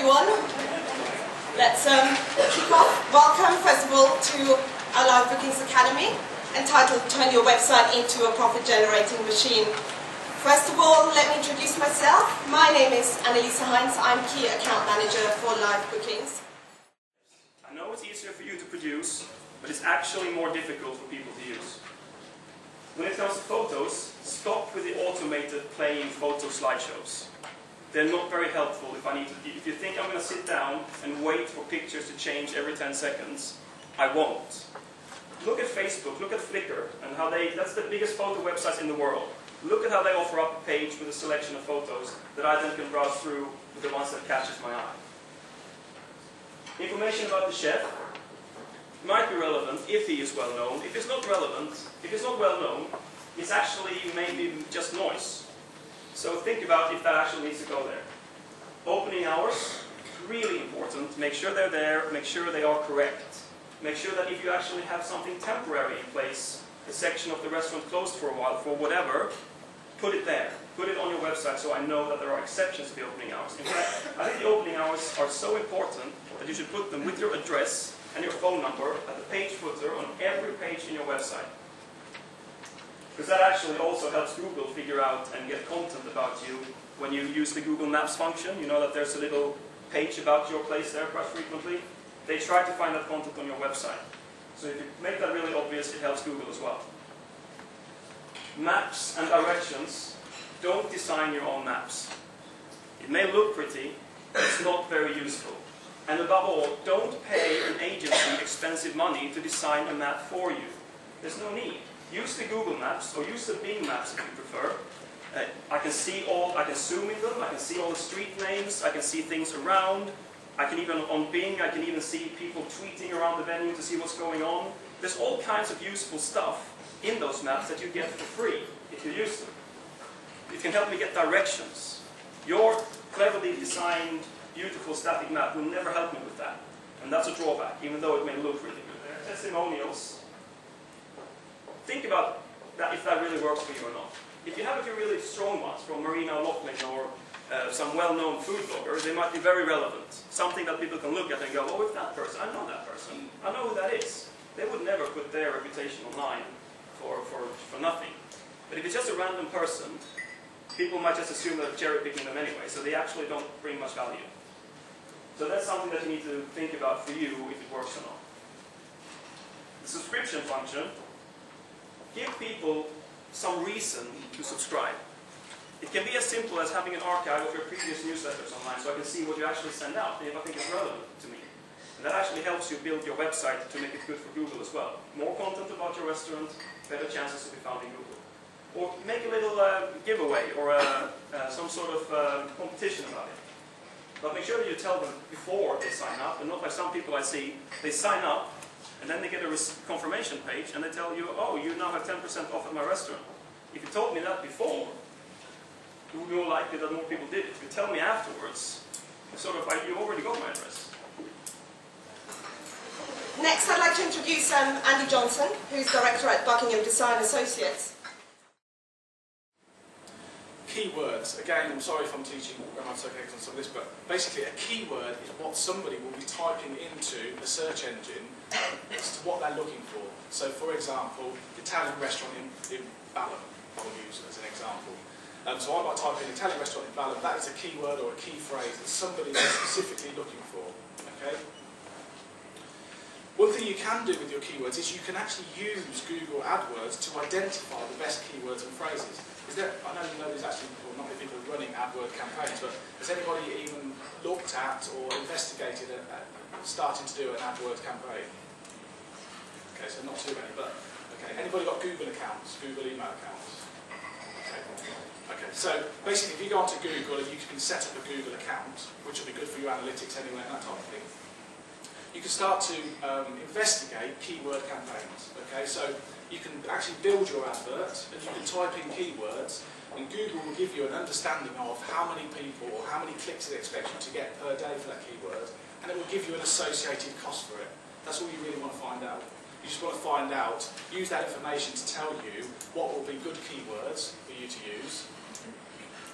everyone. Let's kick off. Welcome, first of all, to our Livebookings Academy, entitled Turn Your Website into a Profit-Generating Machine. First of all, let me introduce myself. My name is Annalisa Heinz. I'm Key Account Manager for Livebookings. I know it's easier for you to produce, but it's actually more difficult for people to use. When it comes to photos, stop with the automated playing photo slideshows. They're not very helpful if you think I'm going to sit down and wait for pictures to change every 10 seconds, I won't. Look at Facebook, look at Flickr, and how that's the biggest photo websites in the world. Look at how they offer up a page with a selection of photos that I then can browse through with the ones that catches my eye. Information about the chef might be relevant if he is well known. If it's not relevant, if it's not well known, it's actually maybe just noise. So think about if that actually needs to go there. Opening hours, really important. Make sure they're there, make sure they are correct. Make sure that if you actually have something temporary in place, a section of the restaurant closed for a while, for whatever, put it there. Put it on your website so I know that there are exceptions to the opening hours. In fact, I think the opening hours are so important that you should put them with your address and your phone number at the page footer on every page in your website. Because that actually also helps Google figure out and get content about you when you use the Google Maps function. You know that there's a little page about your place there quite frequently. They try to find that content on your website. So if you make that really obvious, it helps Google as well. Maps and directions, don't design your own maps. It may look pretty, but it's not very useful. And above all, don't pay an agency expensive money to design a map for you. There's no need. Use the Google Maps, or use the Bing Maps if you prefer. I can zoom in them, I can see all the street names, I can see things around. I can even, on Bing, I can even see people tweeting around the venue to see what's going on. There's all kinds of useful stuff in those maps that you get for free if you use them. It can help me get directions. Your cleverly designed, beautiful static map will never help me with that. And that's a drawback, even though it may look really good. There are testimonials. Think about that, if that really works for you or not. If you have a few really strong ones from Marina O'Loughlin or some well-known food blogger, they might be very relevant. Something that people can look at and go, oh, it's that person, I know that person, I know who that is. They would never put their reputation online for nothing. But if it's just a random person, people might just assume that they're cherry-picking them anyway, so they actually don't bring much value. So that's something that you need to think about for you if it works or not. The subscription function, give people some reason to subscribe. It can be as simple as having an archive of your previous newsletters online so I can see what you actually send out if I think it's relevant to me. And that actually helps you build your website to make it good for Google as well. More content about your restaurant, better chances to be found in Google. Or make a little giveaway or some sort of competition about it. But make sure that you tell them before they sign up, and not like some people I see, they sign up and then they get a confirmation page and they tell you, oh, you now have 10% off at my restaurant. If you told me that before, it would be more likely that more people did it. If you tell me afterwards, you already got my address. Next, I'd like to introduce Andy Johnson, who's Director at Buckingham Design Associates. Keywords. Again, I'm sorry if I'm teaching grammatical on some of this, but basically a keyword is what somebody will be typing into the search engine as to what they're looking for. So, for example, Italian restaurant in Balham, I'll use as an example. So I might type in Italian restaurant in Balham. That is a keyword or a key phrase that somebody is specifically looking for. Okay. One thing you can do with your keywords is you can actually use Google AdWords to identify the best keywords and phrases. I know there's actually not many people running AdWord campaigns, but has anybody even looked at or investigated starting to do an AdWords campaign? Okay, so not too many, but okay. Anybody got Google accounts, Google email accounts? Okay, so basically if you go onto Google and you can set up a Google account, which will be good for your analytics anyway and that type of thing, you can start to investigate keyword campaigns. Okay, so you can actually build your advert and you can type in keywords and Google will give you an understanding of how many people or how many clicks it expects you to get per day for that keyword, and it will give you an associated cost for it. That's all you really want to find out. You just want to find out, use that information to tell you what will be good keywords for you to use,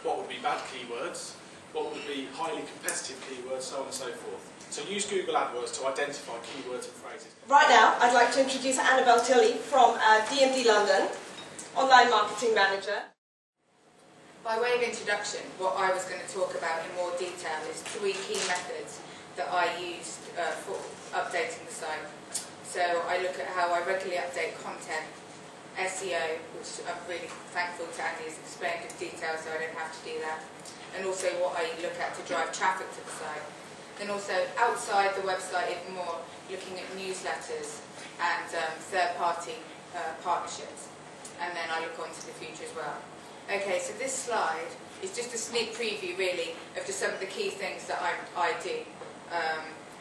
what would be bad keywords, what would be highly competitive keywords, so on and so forth. So use Google AdWords to identify keywords and phrases. Right now, I'd like to introduce Annabelle Tilley from DMD London, Online Marketing Manager. By way of introduction, what I was going to talk about in more detail is 3 key methods that I used for updating the site. So I look at how I regularly update content, SEO, which I'm really thankful to Andy has explained in detail so I don't have to do that, and also what I look at to drive traffic to the site. Then also outside the website even more, looking at newsletters and third-party partnerships. And then I look on to the future as well. Okay, so this slide is just a sneak preview really of just some of the key things that I do.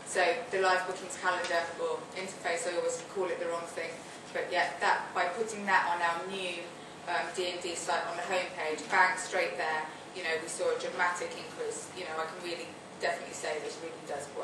So the live bookings calendar or interface, I always call it the wrong thing, but yeah, that by putting that on our new D&D site on the homepage, bang, straight there, you know, we saw a dramatic increase. You know, I can really definitely say this really does work.